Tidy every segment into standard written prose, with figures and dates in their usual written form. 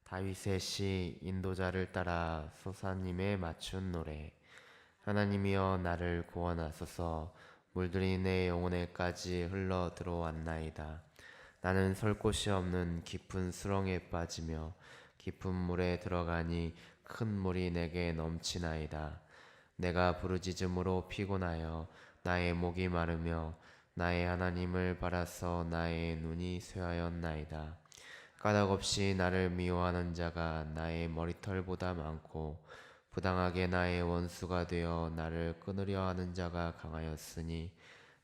다윗의 시 인도자를 따라 소사님에 맞춘 노래. 하나님이여 나를 구원하소서. 물들이 내 영혼에까지 흘러 들어왔나이다. 나는 설 곳이 없는 깊은 수렁에 빠지며 깊은 물에 들어가니 큰 물이 내게 넘치나이다. 내가 부르짖음으로 피곤하여 나의 목이 마르며 나의 하나님을 바라서 나의 눈이 쇠하였나이다. 까닭없이 나를 미워하는 자가 나의 머리털보다 많고 부당하게 나의 원수가 되어 나를 끊으려 하는 자가 강하였으니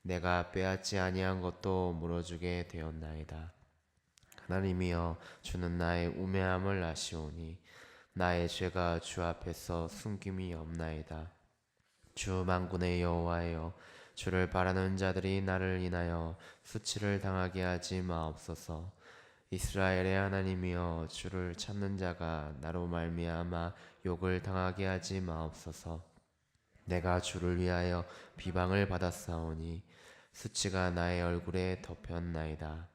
내가 빼앗지 아니한 것도 물어주게 되었나이다. 하나님이여 주는 나의 우매함을 아시오니 나의 죄가 주 앞에서 숨김이 없나이다. 주 만군의 여호와여 주를 바라는 자들이 나를 인하여 수치를 당하게 하지 마옵소서. 이스라엘의 하나님이여 주를 찾는 자가 나로 말미암아 욕을 당하게 하지 마옵소서. 내가 주를 위하여 비방을 받았사오니 수치가 나의 얼굴에 덮였나이다.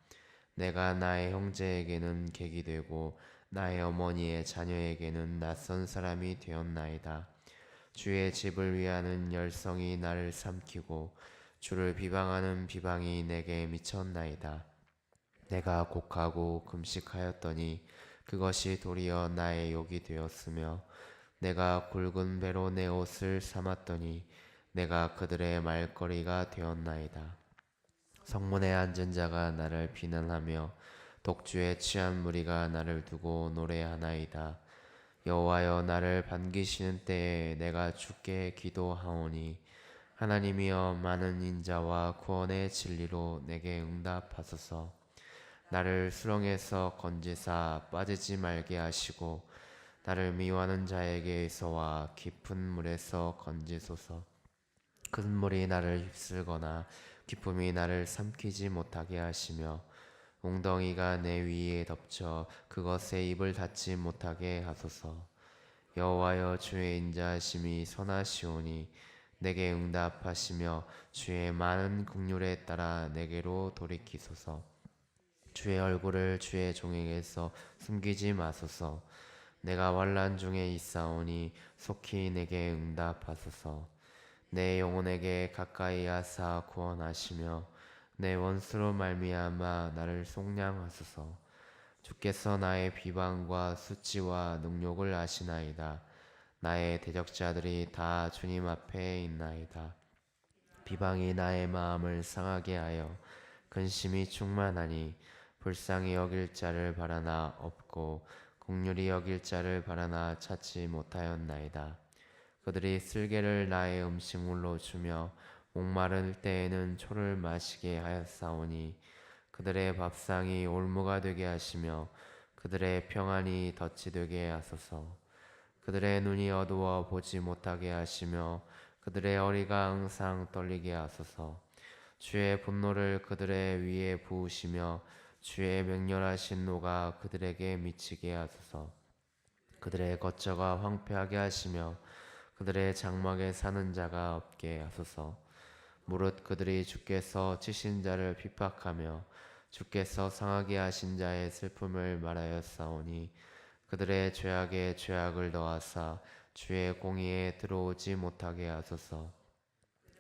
내가 나의 형제에게는 객이 되고 나의 어머니의 자녀에게는 낯선 사람이 되었나이다. 주의 집을 위하는 열성이 나를 삼키고 주를 비방하는 비방이 내게 미쳤나이다. 내가 곡하고 금식하였더니 그것이 도리어 나의 욕이 되었으며 내가 굵은 배로 내 옷을 삼았더니 내가 그들의 말거리가 되었나이다. 성문에 앉은 자가 나를 비난하며 독주에 취한 무리가 나를 두고 노래하나이다. 여호와여 나를 반기시는 때에 내가 주께 기도하오니 하나님이여 많은 인자와 구원의 진리로 내게 응답하소서. 나를 수렁에서 건지사 빠지지 말게 하시고 나를 미워하는 자에게서와 깊은 물에서 건지소서. 큰 물이 나를 휩쓸거나 기쁨이 나를 삼키지 못하게 하시며 웅덩이가 내 위에 덮쳐 그것에 입을 닫지 못하게 하소서. 여호와여 주의 인자하심이 선하시오니 내게 응답하시며 주의 많은 긍휼에 따라 내게로 돌이키소서. 주의 얼굴을 주의 종에게서 숨기지 마소서. 내가 환난 중에 있사오니 속히 내게 응답하소서. 내 영혼에게 가까이 하사 구원하시며 내 원수로 말미암아 나를 속량하소서. 주께서 나의 비방과 수치와 능욕을 아시나이다. 나의 대적자들이 다 주님 앞에 있나이다. 비방이 나의 마음을 상하게 하여 근심이 충만하니 불쌍히 여길 자를 바라나 없고 긍휼히 여길 자를 바라나 찾지 못하였나이다. 그들이 쓸개를 나의 음식물로 주며 목마를 때에는 초를 마시게 하였사오니 그들의 밥상이 올무가 되게 하시며 그들의 평안이 덫이 되게 하소서. 그들의 눈이 어두워 보지 못하게 하시며 그들의 허리가 항상 떨리게 하소서. 주의 분노를 그들의 위에 부으시며 주의 맹렬하신 노가 그들에게 미치게 하소서. 그들의 거처가 황폐하게 하시며 그들의 장막에 사는 자가 없게 하소서. 무릇 그들이 주께서 치신 자를 핍박하며 주께서 상하게 하신 자의 슬픔을 말하였사오니 그들의 죄악에 죄악을 더하사 주의 공의에 들어오지 못하게 하소서.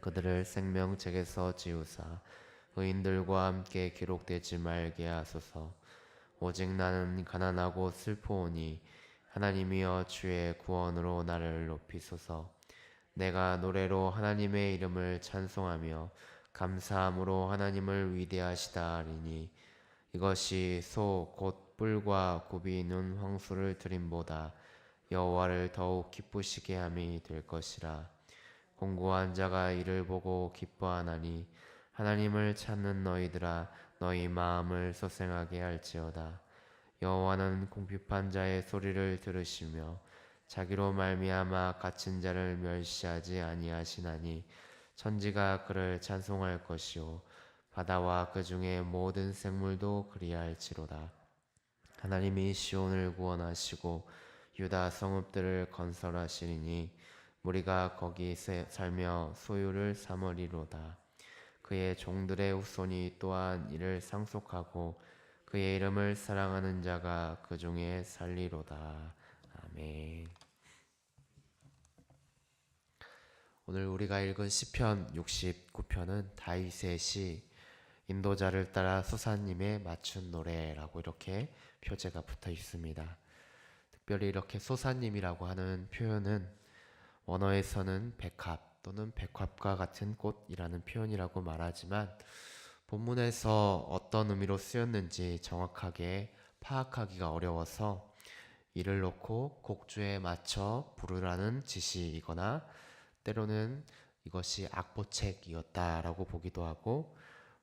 그들을 생명책에서 지우사 의인들과 함께 기록되지 말게 하소서. 오직 나는 가난하고 슬퍼오니 하나님이여 주의 구원으로 나를 높이소서. 내가 노래로 하나님의 이름을 찬송하며 감사함으로 하나님을 위대하시다 하리니 이것이 소 곧 뿔과 굽이 있는 황소를 드림보다 여호와를 더욱 기쁘시게 함이 될 것이라. 공고한 자가 이를 보고 기뻐하나니 하나님을 찾는 너희들아 너희 마음을 소생하게 할지어다. 여호와는 궁핍한 자의 소리를 들으시며 자기로 말미암아 갇힌 자를 멸시하지 아니하시나니 천지가 그를 찬송할 것이요 바다와 그 중에 모든 생물도 그리할지로다. 하나님이 시온을 구원하시고 유다 성읍들을 건설하시리니 무리가 거기 살며 소유를 삼으리로다. 그의 종들의 후손이 또한 이를 상속하고 그의 이름을 사랑하는 자가 그 중에 살리로다. 아멘. 오늘 우리가 읽은 시편 69편은 다윗의 시 인도자를 따라 소사님의 맞춘 노래라고 이렇게 표제가 붙어 있습니다. 특별히 이렇게 소사님이라고 하는 표현은 원어에서는 백합 또는 백합과 같은 꽃이라는 표현이라고 말하지만 본문에서 어떤 의미로 쓰였는지 정확하게 파악하기가 어려워서 이를 놓고 곡조에 맞춰 부르라는 지시이거나 때로는 이것이 악보책이었다라고 보기도 하고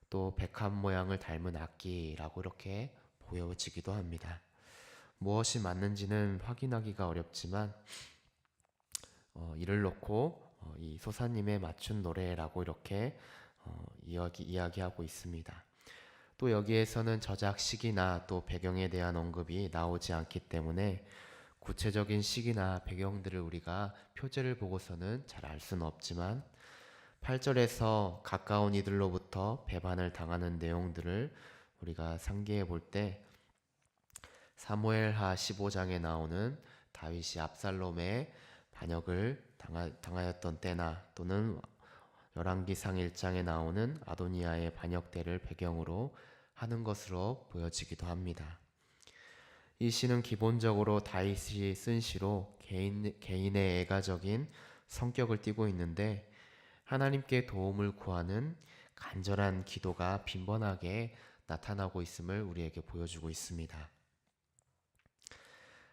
또 백합 모양을 닮은 악기라고 이렇게 보여지기도 합니다. 무엇이 맞는지는 확인하기가 어렵지만 이를 놓고 이 소사님의 맞춘 노래라고 이렇게 이야기하고 있습니다. 또 여기에서는 저작 시기나 또 배경에 대한 언급이 나오지 않기 때문에 구체적인 시기나 배경들을 우리가 표제를 보고서는 잘 알 수는 없지만 8절에서 가까운 이들로부터 배반을 당하는 내용들을 우리가 상기해 볼 때 사무엘하 15장에 나오는 다윗이 압살롬의 반역을 당하였던 때나 또는 열왕기상 1장에 나오는 아도니아의 반역대를 배경으로 하는 것으로 보여지기도 합니다. 이 시는 기본적으로 다윗이 쓴 시로 개인의 애가적인 성격을 띠고 있는데 하나님께 도움을 구하는 간절한 기도가 빈번하게 나타나고 있음을 우리에게 보여주고 있습니다.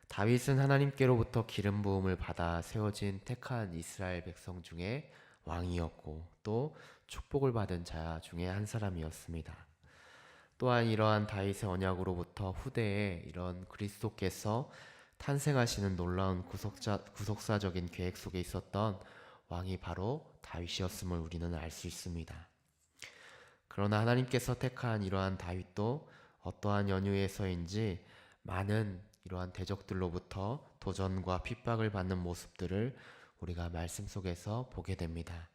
다윗은 하나님께로부터 기름 부음을 받아 세워진 택한 이스라엘 백성 중에 왕이었고 또 축복을 받은 자 중에 한 사람이었습니다. 또한 이러한 다윗의 언약으로부터 후대에 이런 그리스도께서 탄생하시는 놀라운 구속사적인 계획 속에 있었던 왕이 바로 다윗이었음을 우리는 알 수 있습니다. 그러나 하나님께서 택한 이러한 다윗도 어떠한 연유에서인지 많은 이러한 대적들로부터 도전과 핍박을 받는 모습들을 우리가 말씀 속에서 보게 됩니다.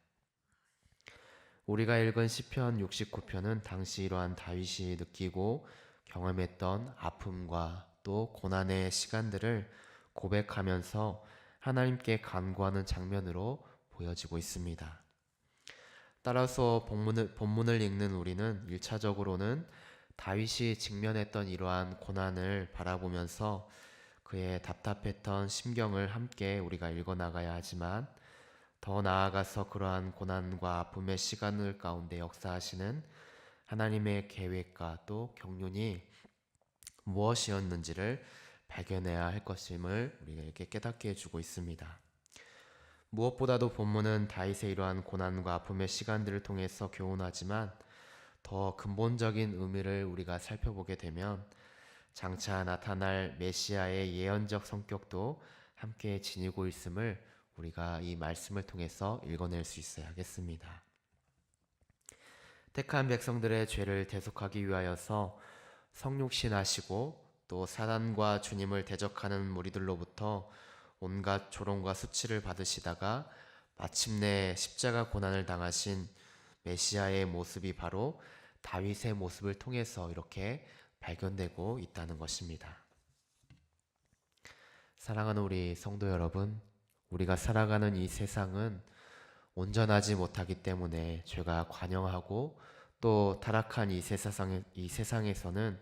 우리가 읽은 시편 69편은 당시 이러한 다윗이 느끼고 경험했던 아픔과 또 고난의 시간들을 고백하면서 하나님께 간구하는 장면으로 보여지고 있습니다. 따라서 본문을 읽는 우리는 1차적으로는 다윗이 직면했던 이러한 고난을 바라보면서 그의 답답했던 심경을 함께 우리가 읽어나가야 하지만 더 나아가서 그러한 고난과 아픔의 시간을 가운데 역사하시는 하나님의 계획과 또 경륜이 무엇이었는지를 발견해야 할 것임을 우리에게 깨닫게 해주고 있습니다. 무엇보다도 본문은 다윗의 이러한 고난과 아픔의 시간들을 통해서 교훈하지만 더 근본적인 의미를 우리가 살펴보게 되면 장차 나타날 메시아의 예언적 성격도 함께 지니고 있음을 우리가 이 말씀을 통해서 읽어낼 수 있어야겠습니다. 택한 백성들의 죄를 대속하기 위하여서 성육신하시고 또 사단과 주님을 대적하는 무리들로부터 온갖 조롱과 수치를 받으시다가 마침내 십자가 고난을 당하신 메시아의 모습이 바로 다윗의 모습을 통해서 이렇게 발견되고 있다는 것입니다. 사랑하는 우리 성도 여러분, 우리가 살아가는 이 세상은 온전하지 못하기 때문에 죄가 관영하고 또 타락한 이 세상에서는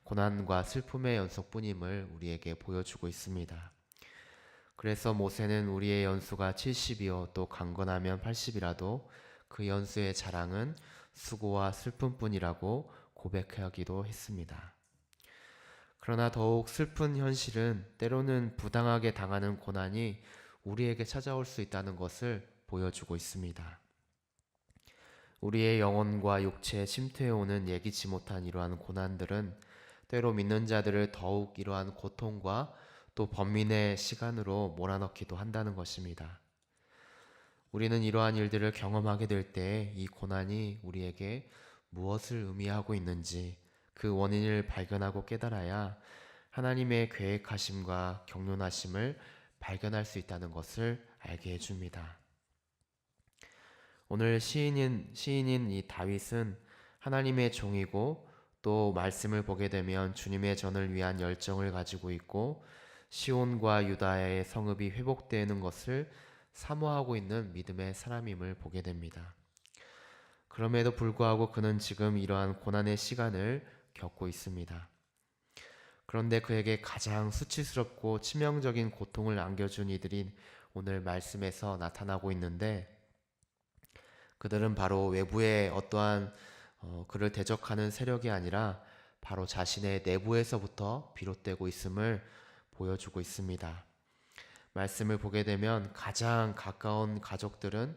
고난과 슬픔의 연속뿐임을 우리에게 보여주고 있습니다. 그래서 모세는 우리의 연수가 70이요 또 강건하면 80이라도 그 연수의 자랑은 수고와 슬픔뿐이라고 고백하기도 했습니다. 그러나 더욱 슬픈 현실은 때로는 부당하게 당하는 고난이 우리에게 찾아올 수 있다는 것을 보여주고 있습니다. 우리의 영혼과 육체에 침투해오는 예기치 못한 이러한 고난들은 때로 믿는 자들을 더욱 이러한 고통과 또 번민의 시간으로 몰아넣기도 한다는 것입니다. 우리는 이러한 일들을 경험하게 될 때 이 고난이 우리에게 무엇을 의미하고 있는지 그 원인을 발견하고 깨달아야 하나님의 계획하심과 경륜하심을 발견할 수 있다는 것을 알게 해줍니다. 오늘 시인인 이 다윗은 하나님의 종이고 또 말씀을 보게 되면 주님의 전을 위한 열정을 가지고 있고 시온과 유다의 성읍이 회복되는 것을 사모하고 있는 믿음의 사람임을 보게 됩니다. 그럼에도 불구하고 그는 지금 이러한 고난의 시간을 겪고 있습니다. 그런데 그에게 가장 수치스럽고 치명적인 고통을 안겨준 이들이 오늘 말씀에서 나타나고 있는데, 그들은 바로 외부의 어떠한 그를 대적하는 세력이 아니라 바로 자신의 내부에서부터 비롯되고 있음을 보여주고 있습니다. 말씀을 보게 되면 가장 가까운 가족들은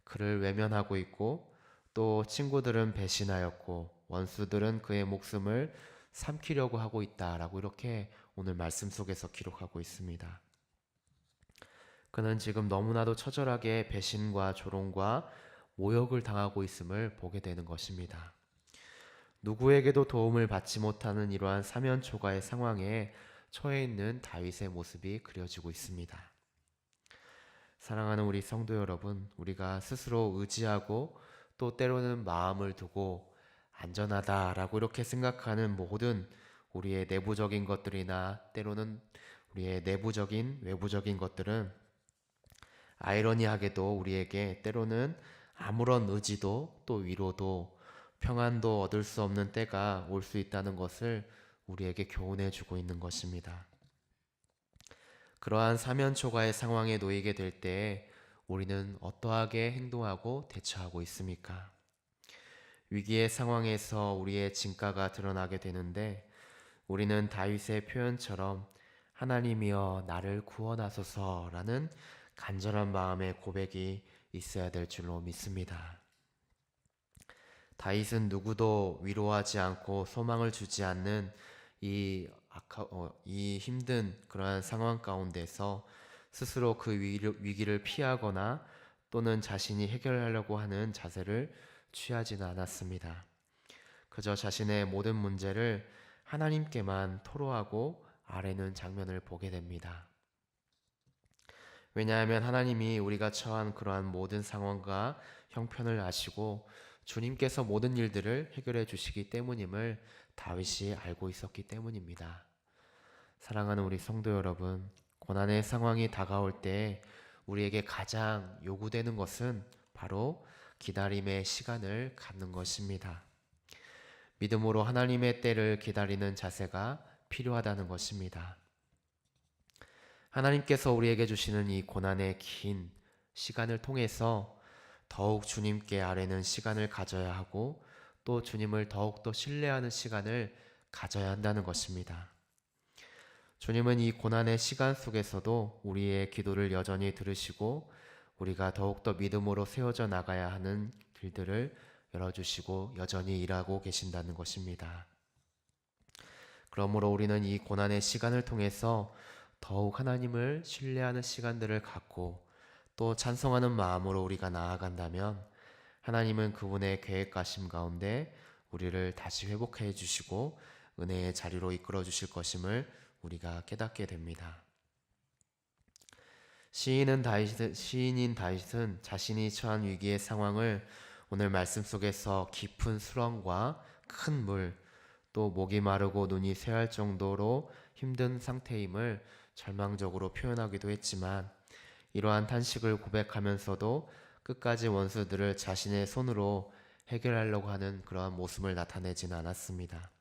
그를 외면하고 있고, 또 친구들은 배신하였고 원수들은 그의 목숨을 삼키려고 하고 있다라고 이렇게 오늘 말씀 속에서 기록하고 있습니다. 그는 지금 너무나도 처절하게 배신과 조롱과 모욕을 당하고 있음을 보게 되는 것입니다. 누구에게도 도움을 받지 못하는 이러한 사면초가의 상황에 처해 있는 다윗의 모습이 그려지고 있습니다. 사랑하는 우리 성도 여러분, 우리가 스스로 의지하고 또 때로는 마음을 두고 안전하다라고 이렇게 생각하는 모든 우리의 내부적인 것들이나 때로는 우리의 내부적인 외부적인 것들은 아이러니하게도 우리에게 때로는 아무런 의지도 또 위로도 평안도 얻을 수 없는 때가 올 수 있다는 것을 우리에게 교훈해 주고 있는 것입니다. 그러한 사면초가의 상황에 놓이게 될 때에 우리는 어떠하게 행동하고 대처하고 있습니까? 위기의 상황에서 우리의 진가가 드러나게 되는데, 우리는 다윗의 표현처럼 하나님이여 나를 구원하소서라는 간절한 마음의 고백이 있어야 될 줄로 믿습니다. 다윗은 누구도 위로하지 않고 소망을 주지 않는 이 힘든 그러한 상황 가운데서 스스로 그 위기를 피하거나 또는 자신이 해결하려고 하는 자세를 취하지는 않았습니다. 그저 자신의 모든 문제를 하나님께만 토로하고 아뢰는 장면을 보게 됩니다. 왜냐하면 하나님이 우리가 처한 그러한 모든 상황과 형편을 아시고 주님께서 모든 일들을 해결해 주시기 때문임을 다윗이 알고 있었기 때문입니다. 사랑하는 우리 성도 여러분, 고난의 상황이 다가올 때 우리에게 가장 요구되는 것은 바로 기다림의 시간을 갖는 것입니다. 믿음으로 하나님의 때를 기다리는 자세가 필요하다는 것입니다. 하나님께서 우리에게 주시는 이 고난의 긴 시간을 통해서 더욱 주님께 아뢰는 시간을 가져야 하고 또 주님을 더욱더 신뢰하는 시간을 가져야 한다는 것입니다. 주님은 이 고난의 시간 속에서도 우리의 기도를 여전히 들으시고 우리가 더욱더 믿음으로 세워져 나가야 하는 길들을 열어주시고 여전히 일하고 계신다는 것입니다. 그러므로 우리는 이 고난의 시간을 통해서 더욱 하나님을 신뢰하는 시간들을 갖고 또 찬송하는 마음으로 우리가 나아간다면 하나님은 그분의 계획하심 가운데 우리를 다시 회복해 주시고 은혜의 자리로 이끌어 주실 것임을 우리가 깨닫게 됩니다. 시인인 다윗은 자신이 처한 위기의 상황을 오늘 말씀 속에서 깊은 수렁과 큰 물, 또 목이 마르고 눈이 쇠할 정도로 힘든 상태임을 절망적으로 표현하기도 했지만, 이러한 탄식을 고백하면서도 끝까지 원수들을 자신의 손으로 해결하려고 하는 그러한 모습을 나타내지는 않았습니다.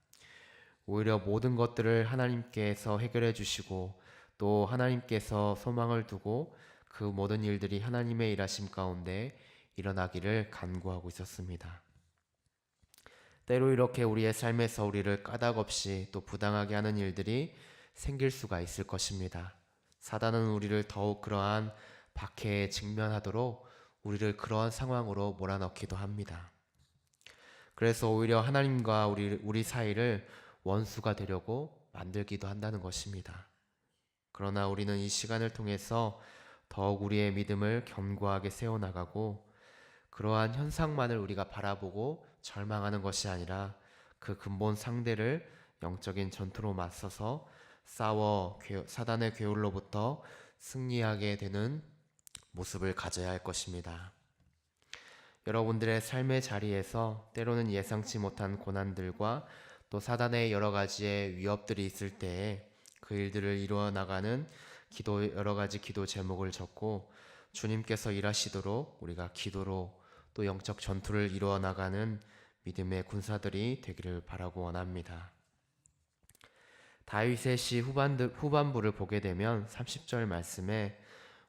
오히려 모든 것들을 하나님께서 해결해 주시고 또 하나님께서 소망을 두고 그 모든 일들이 하나님의 일하심 가운데 일어나기를 간구하고 있었습니다. 때로 이렇게 우리의 삶에서 우리를 까닭없이 또 부당하게 하는 일들이 생길 수가 있을 것입니다. 사단은 우리를 더욱 그러한 박해에 직면하도록 우리를 그러한 상황으로 몰아넣기도 합니다. 그래서 오히려 하나님과 우리 사이를 원수가 되려고 만들기도 한다는 것입니다. 그러나 우리는 이 시간을 통해서 더욱 우리의 믿음을 견고하게 세워나가고 그러한 현상만을 우리가 바라보고 절망하는 것이 아니라 그 근본 상대를 영적인 전투로 맞서서 싸워 사단의 괴울로부터 승리하게 되는 모습을 가져야 할 것입니다. 여러분들의 삶의 자리에서 때로는 예상치 못한 고난들과 또 사단의 여러 가지의 위협들이 있을 때에 그 일들을 이루어 나가는 여러 가지 기도 제목을 적고 주님께서 일하시도록 우리가 기도로 또 영적 전투를 이루어 나가는 믿음의 군사들이 되기를 바라고 원합니다. 다윗의 시 후반부를 보게 되면 30절 말씀에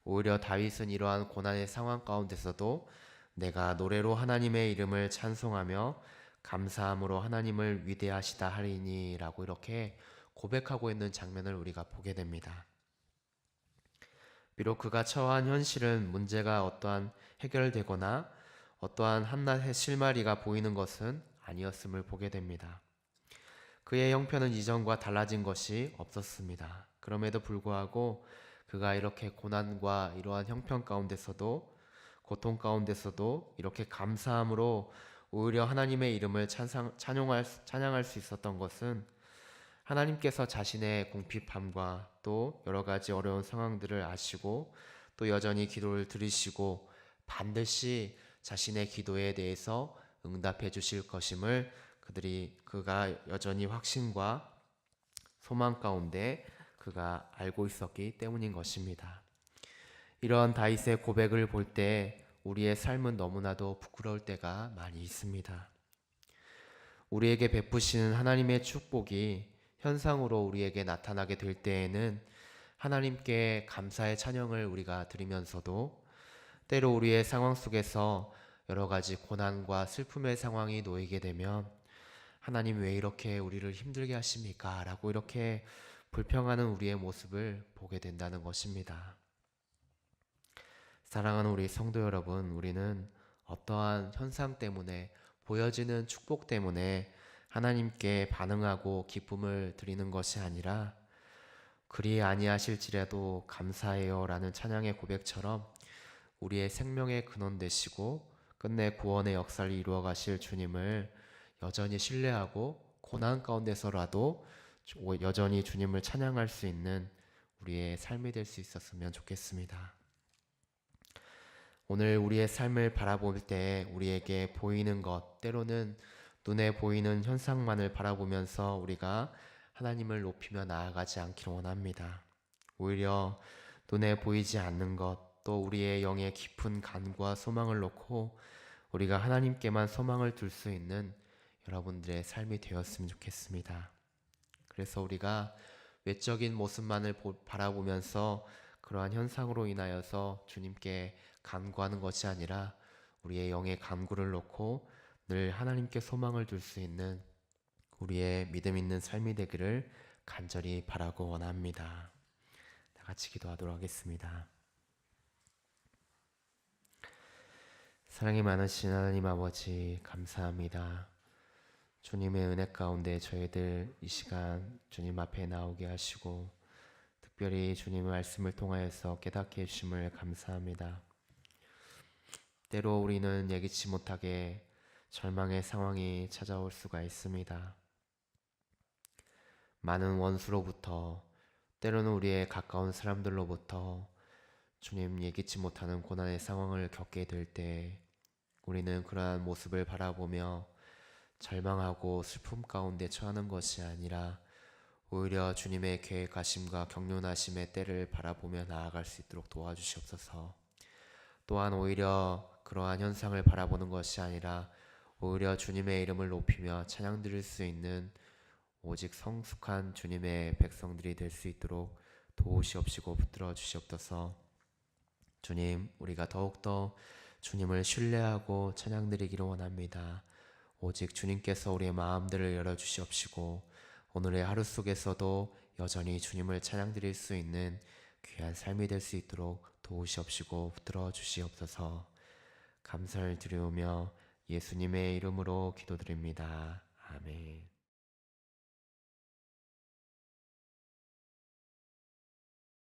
오히려 다윗은 이러한 고난의 상황 가운데서도 내가 노래로 하나님의 이름을 찬송하며 감사함으로 하나님을 위대하시다 하리니 라고 이렇게 고백하고 있는 장면을 우리가 보게 됩니다. 비록 그가 처한 현실은 문제가 어떠한 해결되거나 어떠한 한낱의 실마리가 보이는 것은 아니었음을 보게 됩니다. 그의 형편은 이전과 달라진 것이 없었습니다. 그럼에도 불구하고 그가 이렇게 고난과 이러한 형편 가운데서도 고통 가운데서도 이렇게 감사함으로 오히려 하나님의 이름을 찬양할 수 있었던 것은 하나님께서 자신의 궁핍함과 또 여러 가지 어려운 상황들을 아시고 또 여전히 기도를 들으시고 반드시 자신의 기도에 대해서 응답해 주실 것임을 그가 여전히 확신과 소망 가운데 그가 알고 있었기 때문인 것입니다. 이런 다윗의 고백을 볼 때 우리의 삶은 너무나도 부끄러울 때가 많이 있습니다. 우리에게 베푸시는 하나님의 축복이 현상으로 우리에게 나타나게 될 때에는 하나님께 감사의 찬양을 우리가 드리면서도 때로 우리의 상황 속에서 여러 가지 고난과 슬픔의 상황이 놓이게 되면 하나님 왜 이렇게 우리를 힘들게 하십니까? 라고 이렇게 불평하는 우리의 모습을 보게 된다는 것입니다. 사랑하는 우리 성도 여러분, 우리는 어떠한 현상 때문에 보여지는 축복 때문에 하나님께 반응하고 기쁨을 드리는 것이 아니라 그리 아니하실지라도 감사해요 라는 찬양의 고백처럼 우리의 생명의 근원 되시고 끝내 구원의 역사를 이루어 가실 주님을 여전히 신뢰하고 고난 가운데서라도 여전히 주님을 찬양할 수 있는 우리의 삶이 될 수 있었으면 좋겠습니다. 오늘 우리의 삶을 바라볼 때 우리에게 보이는 것, 때로는 눈에 보이는 현상만을 바라보면서 우리가 하나님을 높이며 나아가지 않기를 원합니다. 오히려 눈에 보이지 않는 것, 또 우리의 영의 깊은 간과 소망을 놓고 우리가 하나님께만 소망을 둘 수 있는 여러분들의 삶이 되었으면 좋겠습니다. 그래서 우리가 외적인 모습만을 바라보면서 그러한 현상으로 인하여서 주님께 간구하는 것이 아니라 우리의 영의 간구를 놓고 늘 하나님께 소망을 둘 수 있는 우리의 믿음 있는 삶이 되기를 간절히 바라고 원합니다. 다 같이 기도하도록 하겠습니다. 사랑이 많으신 하나님 아버지 감사합니다. 주님의 은혜 가운데 저희들 이 시간 주님 앞에 나오게 하시고 특별히 주님의 말씀을 통하여서 깨닫게 해주심을 감사합니다. 때로 우리는 예기치 못하게 절망의 상황이 찾아올 수가 있습니다. 많은 원수로부터 때로는 우리의 가까운 사람들로부터 주님 예기치 못하는 고난의 상황을 겪게 될 때 우리는 그러한 모습을 바라보며 절망하고 슬픔 가운데 처하는 것이 아니라 오히려 주님의 계획하심과 경륜하심의 때를 바라보며 나아갈 수 있도록 도와주시옵소서. 또한 오히려 그러한 현상을 바라보는 것이 아니라 오히려 주님의 이름을 높이며 찬양 드릴 수 있는 오직 성숙한 주님의 백성들이 될 수 있도록 도우시옵시고 붙들어 주시옵소서. 주님, 우리가 더욱더 주님을 신뢰하고 찬양 드리기를 원합니다. 오직 주님께서 우리의 마음들을 열어주시옵시고 오늘의 하루 속에서도 여전히 주님을 찬양 드릴 수 있는 귀한 삶이 될 수 있도록 도우시옵시고 붙들어 주시옵소서. 감사를 드리오며 예수님의 이름으로 기도드립니다. 아멘.